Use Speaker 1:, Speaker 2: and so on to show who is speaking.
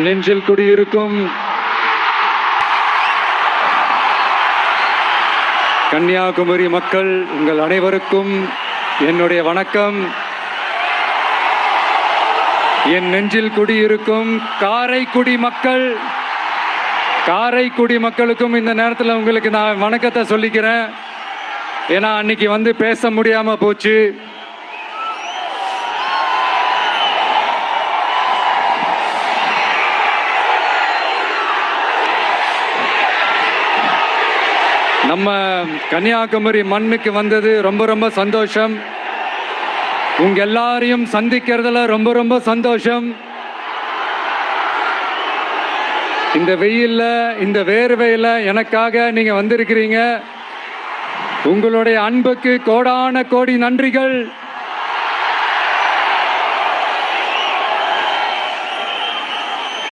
Speaker 1: நெஞ்சில் குடியிருக்கும் கன்னியாகுமரி மக்கள் உங்கள் அனைவருக்கும் என்னுடைய வணக்கம். என் நெஞ்சில் குடியிருக்கும் காரைக்குடி மக்களுக்கும் இந்த நேரத்தில் உங்களுக்கு நான் வணக்கத்தை சொல்லிக்கிறேன். ஏன்னா அன்னைக்கு வந்து பேச முடியாம போச்சு. நம்ம கன்னியாகுமரி மண்ணுக்கு வந்தது ரொம்ப ரொம்ப சந்தோஷம். உங்க எல்லாரையும் சந்திக்கிறதுல ரொம்ப ரொம்ப சந்தோஷம். இந்த வெயில்ல இந்த வேர்வையில எனக்காக நீங்க வந்திருக்கிறீங்க. உங்களுடைய அன்புக்கு கோடான கோடி நன்றிகள்.